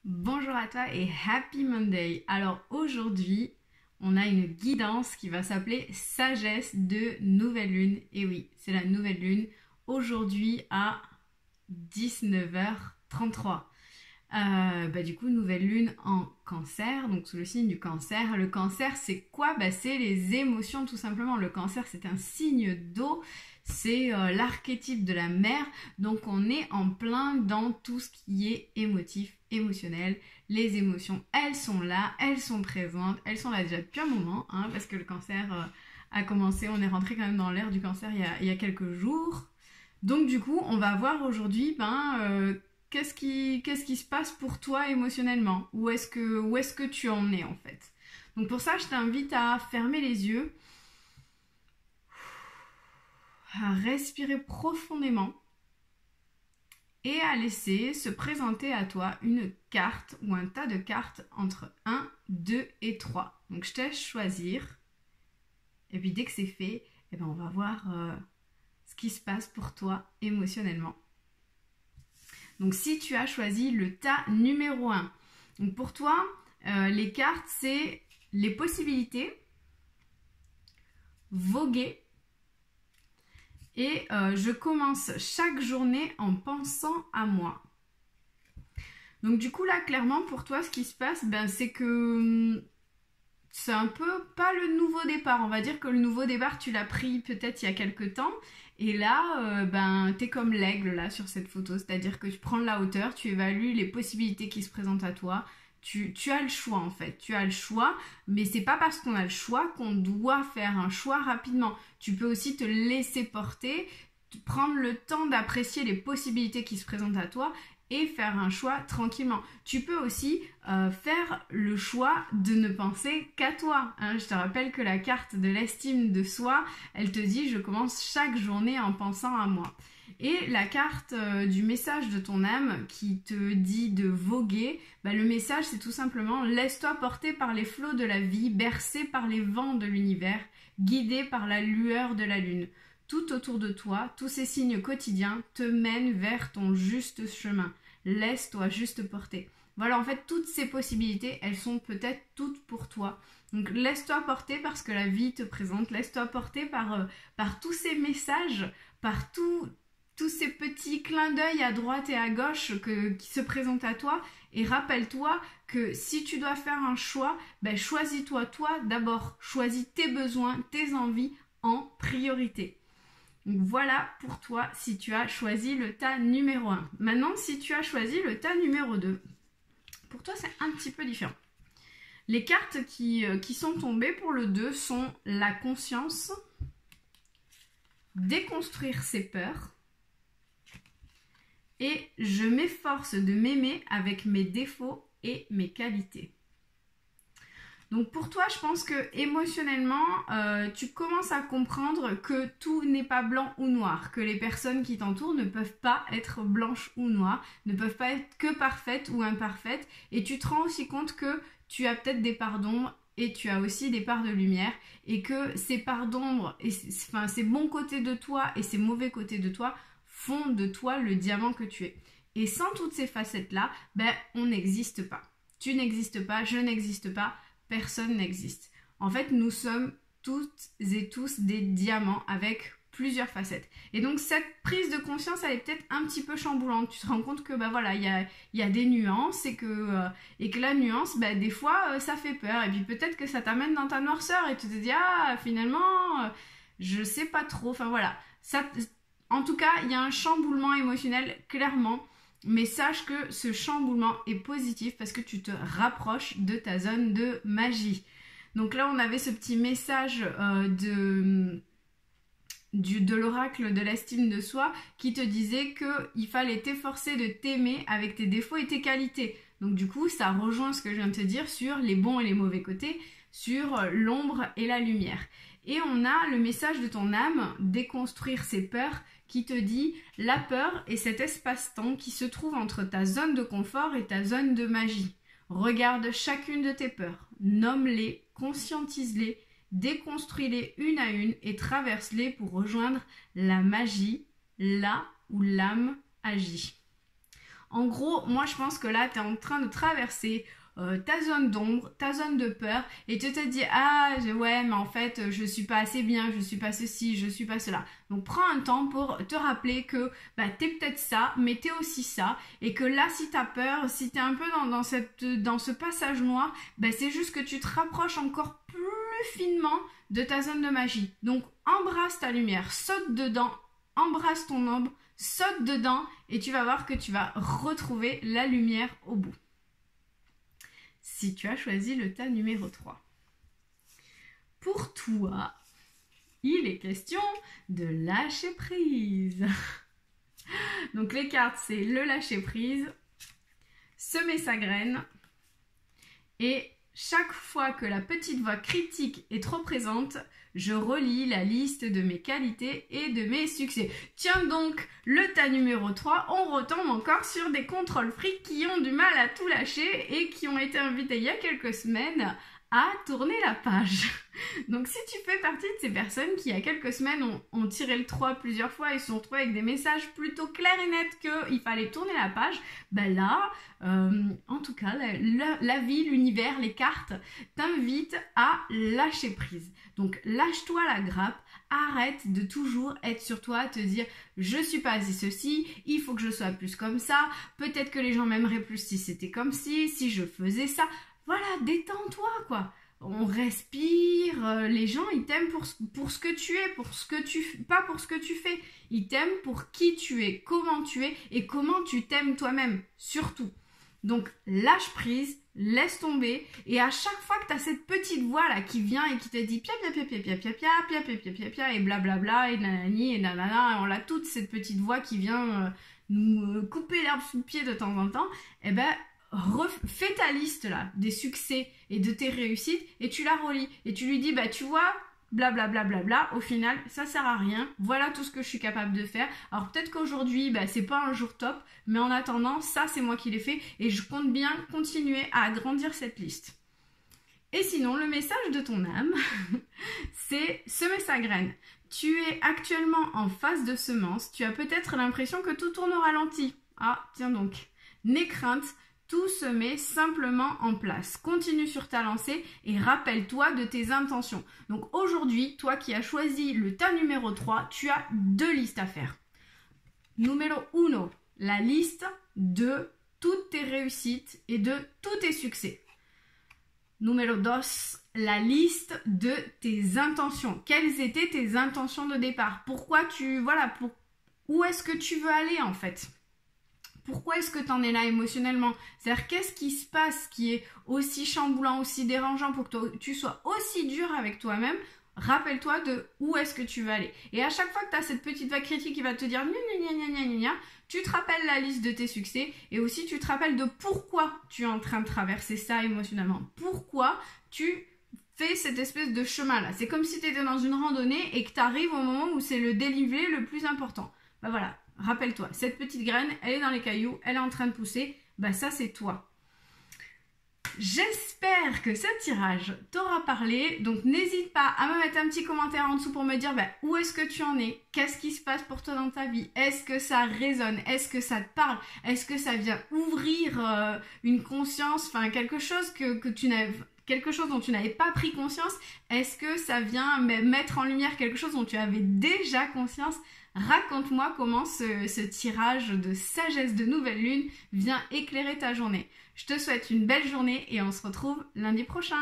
Bonjour à toi et Happy Monday. Alors aujourd'hui, on a une guidance qui va s'appeler Sagesse de Nouvelle Lune. Et oui, c'est la Nouvelle Lune aujourd'hui à 19h33. Du coup, Nouvelle Lune en Cancer, donc sous le signe du Cancer. Le Cancer, c'est quoi? C'est les émotions tout simplement. Le Cancer, c'est un signe d'eau. C'est l'archétype de la mer, donc on est en plein dans tout ce qui est émotif, émotionnel. Les émotions, elles sont là, elles sont présentes, elles sont là déjà depuis un moment, parce que le cancer a commencé, on est rentré quand même dans l'ère du cancer il y a quelques jours. Donc du coup, on va voir aujourd'hui, qu'est-ce qui se passe pour toi émotionnellement? Où est-ce que tu en es en fait? Donc pour ça, je t'invite à fermer les yeux, à respirer profondément et à laisser se présenter à toi une carte ou un tas de cartes entre 1, 2 et 3. Donc je te laisse choisir. Et puis dès que c'est fait, on va voir ce qui se passe pour toi émotionnellement. Donc si tu as choisi le tas numéro 1, donc pour toi, les cartes, c'est les possibilités, voguer, et je commence chaque journée en pensant à moi. Donc du coup là, clairement pour toi, ce qui se passe, c'est que c'est un peu pas le nouveau départ. On va dire que le nouveau départ, tu l'as pris peut-être il y a quelques temps. Et là, t'es comme l'aigle là sur cette photo. C'est-à-dire que tu prends de la hauteur, tu évalues les possibilités qui se présentent à toi. Tu as le choix en fait, tu as le choix, mais c'est pas parce qu'on a le choix qu'on doit faire un choix rapidement. Tu peux aussi te laisser porter, prendre le temps d'apprécier les possibilités qui se présentent à toi et faire un choix tranquillement. Tu peux aussi faire le choix de ne penser qu'à toi. Je te rappelle que la carte de l'estime de soi, elle te dit je commence chaque journée en pensant à moi. Et la carte du message de ton âme qui te dit de voguer, le message c'est tout simplement laisse-toi porter par les flots de la vie, bercé par les vents de l'univers, guidé par la lueur de la lune. Tout autour de toi, tous ces signes quotidiens te mènent vers ton juste chemin. Laisse-toi juste porter. Voilà, en fait, toutes ces possibilités, elles sont peut-être toutes pour toi. Donc, laisse-toi porter par ce que la vie te présente. Laisse-toi porter par tous ces messages, par tous ces petits clins d'œil à droite et à gauche qui se présentent à toi. Et rappelle-toi que si tu dois faire un choix, choisis-toi toi d'abord. Choisis tes besoins, tes envies en priorité. Donc voilà pour toi si tu as choisi le tas numéro 1. Maintenant, si tu as choisi le tas numéro 2, pour toi c'est un petit peu différent. Les cartes qui sont tombées pour le 2 sont la conscience, déconstruire ses peurs et je m'efforce de m'aimer avec mes défauts et mes qualités. Donc pour toi, je pense que émotionnellement, tu commences à comprendre que tout n'est pas blanc ou noir, que les personnes qui t'entourent ne peuvent pas être blanches ou noires, ne peuvent pas être que parfaites ou imparfaites, et tu te rends aussi compte que tu as peut-être des parts d'ombre et tu as aussi des parts de lumière, et que ces parts d'ombre, ces bons côtés de toi et ces mauvais côtés de toi font de toi le diamant que tu es. Et sans toutes ces facettes-là, on n'existe pas. Tu n'existes pas, je n'existe pas. Personne n'existe. En fait, nous sommes toutes et tous des diamants avec plusieurs facettes. Et donc, cette prise de conscience, elle est peut-être un petit peu chamboulante. Tu te rends compte que, il y a des nuances et que la nuance, des fois, ça fait peur. Et puis, peut-être que ça t'amène dans ta noirceur et tu te dis, finalement, je sais pas trop. Enfin, voilà. En tout cas, il y a un chamboulement émotionnel, clairement. Mais sache que ce chamboulement est positif parce que tu te rapproches de ta zone de magie. Donc là, on avait ce petit message de l'oracle de l'estime de soi qui te disait qu'il fallait t'efforcer de t'aimer avec tes défauts et tes qualités. Donc du coup, ça rejoint ce que je viens de te dire sur les bons et les mauvais côtés, sur l'ombre et la lumière. Et on a le message de ton âme, déconstruire ses peurs, qui te dit la peur est cet espace-temps qui se trouve entre ta zone de confort et ta zone de magie. Regarde chacune de tes peurs, nomme-les, conscientise-les, déconstruis-les une à une et traverse-les pour rejoindre la magie, là où l'âme agit. En gros, moi je pense que là, tu es en train de traverser ta zone d'ombre, ta zone de peur, et tu te dis ah ouais mais en fait je suis pas assez bien, je suis pas ceci, je suis pas cela. Donc prends un temps pour te rappeler que bah, t'es peut-être ça, mais t'es aussi ça, et que là si t'as peur, si t'es un peu dans ce passage noir, bah, c'est juste que tu te rapproches encore plus finement de ta zone de magie. Donc embrasse ta lumière, saute dedans, embrasse ton ombre, saute dedans, et tu vas voir que tu vas retrouver la lumière au bout. Si tu as choisi le tas numéro 3. Pour toi, il est question de lâcher prise. Donc les cartes, c'est le lâcher prise, semer sa graine, et chaque fois que la petite voix critique est trop présente, je relis la liste de mes qualités et de mes succès. Tiens donc, le tas numéro 3, on retombe encore sur des contrôles frics qui ont du mal à tout lâcher et qui ont été invités il y a quelques semaines à tourner la page. Donc si tu fais partie de ces personnes qui il y a quelques semaines ont tiré le 3 plusieurs fois et se sont retrouvées avec des messages plutôt clairs et nets qu'il fallait tourner la page, ben là, en tout cas, la vie, l'univers, les cartes t'invitent à lâcher prise. Donc lâche-toi la grappe, arrête de toujours être sur toi, te dire je suis pas assez ceci, il faut que je sois plus comme ça, peut-être que les gens m'aimeraient plus si c'était comme si je faisais ça. Voilà, détends-toi quoi. On respire, les gens ils t'aiment pour ce que tu es, pas pour ce que tu fais. Ils t'aiment pour qui tu es, comment tu es et comment tu t'aimes toi-même, surtout. Donc lâche prise, laisse tomber, et à chaque fois que tu as cette petite voix là qui vient et qui te dit pia pia pia pia pia pia pia pia pia pia pia et blablabla et nanani et nanana, on a toute cette petite voix qui vient nous couper l'herbe sous le pied de temps en temps, et ben fais ta liste là des succès et de tes réussites et tu la relis et tu lui dis bah tu vois blablabla bla, bla, bla, au final ça sert à rien, voilà tout ce que je suis capable de faire. Alors peut-être qu'aujourd'hui bah, c'est pas un jour top, mais en attendant ça c'est moi qui l'ai fait et je compte bien continuer à agrandir cette liste. Et sinon le message de ton âme c'est semer sa graine. Tu es actuellement en phase de semence, tu as peut-être l'impression que tout tourne au ralenti. Ah tiens donc, n'aie crainte, tout se met simplement en place. Continue sur ta lancée et rappelle-toi de tes intentions. Donc aujourd'hui, toi qui as choisi le tas numéro 3, tu as 2 listes à faire. Numéro 1, la liste de toutes tes réussites et de tous tes succès. Numéro 2, la liste de tes intentions. Quelles étaient tes intentions de départ? Pourquoi où est-ce que tu veux aller en fait? Pourquoi est-ce que tu en es là émotionnellement? C'est-à-dire, qu'est-ce qui se passe qui est aussi chamboulant, aussi dérangeant pour que tu sois aussi dur avec toi-même? Rappelle-toi de où est-ce que tu veux aller. Et à chaque fois que tu as cette petite voix critique qui va te dire gna, tu te rappelles la liste de tes succès et aussi tu te rappelles de pourquoi tu es en train de traverser ça émotionnellement. Pourquoi tu fais cette espèce de chemin-là. C'est comme si tu étais dans une randonnée et que tu arrives au moment où c'est le dénivelé le plus important. Ben voilà. Rappelle-toi, cette petite graine, elle est dans les cailloux, elle est en train de pousser, bah ça c'est toi. J'espère que ce tirage t'aura parlé, donc n'hésite pas à me mettre un petit commentaire en dessous pour me dire où est-ce que tu en es, qu'est-ce qui se passe pour toi dans ta vie, est-ce que ça résonne, est-ce que ça te parle, est-ce que ça vient ouvrir une conscience, enfin quelque chose quelque chose dont tu n'avais pas pris conscience, est-ce que ça vient mettre en lumière quelque chose dont tu avais déjà conscience? Raconte-moi comment ce tirage de sagesse de nouvelle lune vient éclairer ta journée. Je te souhaite une belle journée et on se retrouve lundi prochain.